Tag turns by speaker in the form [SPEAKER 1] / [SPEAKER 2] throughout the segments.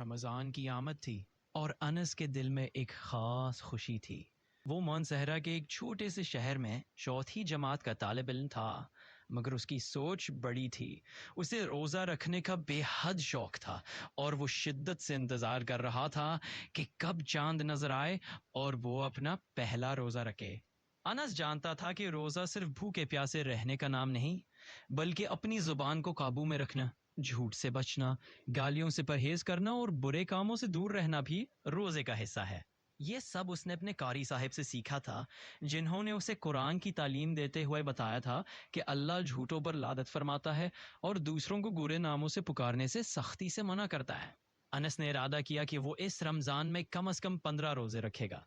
[SPEAKER 1] رمضان کی آمد تھی اور انس کے دل میں ایک خاص خوشی تھی۔ وہ مونسہرہ کے ایک چھوٹے سے شہر میں چوتھی جماعت کا طالب علم تھا، مگر اس کی سوچ بڑی تھی۔ اسے روزہ رکھنے کا بے حد شوق تھا اور وہ شدت سے انتظار کر رہا تھا کہ کب چاند نظر آئے اور وہ اپنا پہلا روزہ رکھے۔ انس جانتا تھا کہ روزہ صرف بھوکے پیاسے رہنے کا نام نہیں، بلکہ اپنی زبان کو قابو میں رکھنا، جھوٹ سے بچنا، گالیوں سے پرہیز کرنا اور برے کاموں سے دور رہنا بھی روزے کا حصہ ہے۔ یہ سب اس نے اپنے قاری صاحب سے سیکھا تھا، جنہوں نے اسے قرآن کی تعلیم دیتے ہوئے بتایا تھا کہ اللہ جھوٹوں پر لعنت فرماتا ہے اور دوسروں کو برے ناموں سے پکارنے سے سختی سے منع کرتا ہے۔ انس نے ارادہ کیا کہ وہ اس رمضان میں کم از کم 15 روزے رکھے گا۔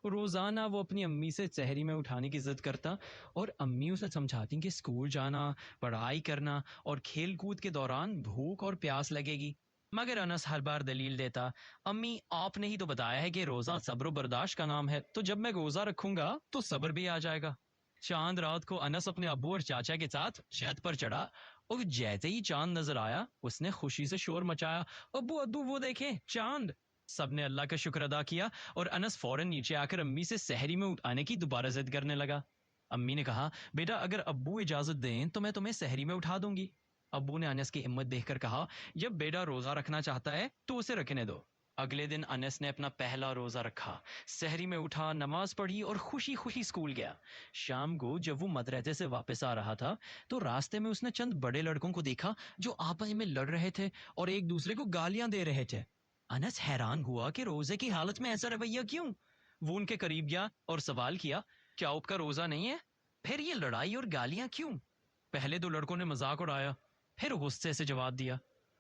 [SPEAKER 1] روزانہ وہ اپنی امی سے سحری میں اٹھانے کی ضد کرتا اور امی اسے سمجھاتی کہ اسکول جانا، پڑھائی کرنا اور کھیل کود کے دوران بھوک اور پیاس لگے گی، مگر انس ہر بار دلیل دیتا، امی آپ نے ہی تو بتایا ہے کہ روزہ صبر و برداشت کا نام ہے، تو جب میں روزہ رکھوں گا تو صبر بھی آ جائے گا۔ چاند رات کو انس اپنے ابو اور چاچا کے ساتھ چھت پر چڑھا اور جیسے ہی چاند نظر آیا اس نے خوشی سے شور مچایا، ابو ابو وہ دیکھیں چاند۔ سب نے اللہ کا شکر ادا کیا اور انس فوراً نیچے آ کر امی سے سحری میں اٹھانے کی دوبارہ ضد کرنے لگا۔ امی نے کہا، بیٹا اگر ابو اجازت دیں تو میں تمہیں سحری میں اٹھا دوں گی۔ ابو نے انس کی ہمت دیکھ کر کہا، جب بیٹا روزہ رکھنا چاہتا ہے تو اسے رکھنے دو۔ اگلے دن انس نے اپنا پہلا روزہ رکھا، سحری میں اٹھا، نماز پڑھی اور خوشی خوشی اسکول گیا۔ شام کو جب وہ مدرسے سے واپس آ رہا تھا تو راستے میں اس نے چند بڑے لڑکوں کو دیکھا جو آپس میں لڑ رہے تھے اور ایک دوسرے کو گالیاں دے رہے تھے۔ انس حیران ہوا کہ روزے کی حالت میں ایسا رویہ کیوں؟ وہ ان کے قریب گیا اور سوال کیا، کیا آپ کا روزہ نہیں ہے؟ پھر یہ لڑائی اور گالیاں کیوں؟ پہلے دو لڑکوں نے مذاق اڑایا، پھر غصے سے جواب دیا،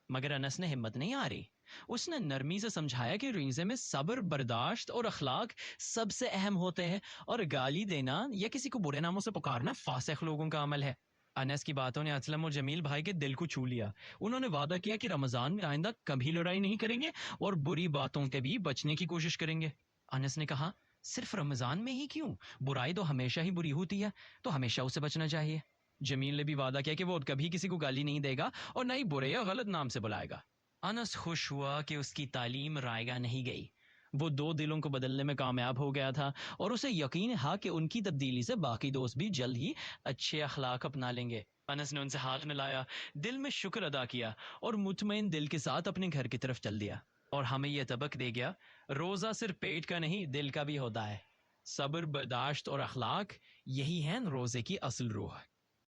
[SPEAKER 1] مگر انس نے ہمت نہیں ہاری۔ اس نے نرمی سے سمجھایا کہ روزے میں صبر، برداشت اور اخلاق سب سے اہم ہوتے ہیں اور گالی دینا یا کسی کو برے ناموں سے پکارنا فاسق لوگوں کا عمل ہے۔ انس کی باتوں نے اسلم اور جمیل بھائی کے دل کو چھو لیا۔ انہوں نے وعدہ کیا کہ رمضان میں آئندہ کبھی لڑائی نہیں کریں گے اور بری باتوں کے بھی بچنے کی کوشش کریں گے۔ انس نے کہا، صرف رمضان میں ہی کیوں؟ برائی تو ہمیشہ ہی بری ہوتی ہے، تو ہمیشہ اسے بچنا چاہیے۔ جمیل نے بھی وعدہ کیا کہ وہ کبھی کسی کو گالی نہیں دے گا اور نہ ہی برے یا غلط نام سے بلائے گا۔ انس خوش ہوا کہ اس کی تعلیم رائگاں نہیں گئی۔ وہ دو دلوں کو بدلنے میں کامیاب ہو گیا تھا اور اسے یقین ہے کہ ان کی تبدیلی سے باقی دوست بھی جلد ہی اچھے اخلاق اپنا لیں گے۔ انس نے ان سے ہاتھ ملایا، دل میں شکر ادا کیا اور مطمئن دل کے ساتھ اپنے گھر کی طرف چل دیا، اور ہمیں یہ سبق دے گیا، روزہ صرف پیٹ کا نہیں دل کا بھی ہوتا ہے۔ صبر، برداشت اور اخلاق، یہی ہیں روزے کی اصل روح۔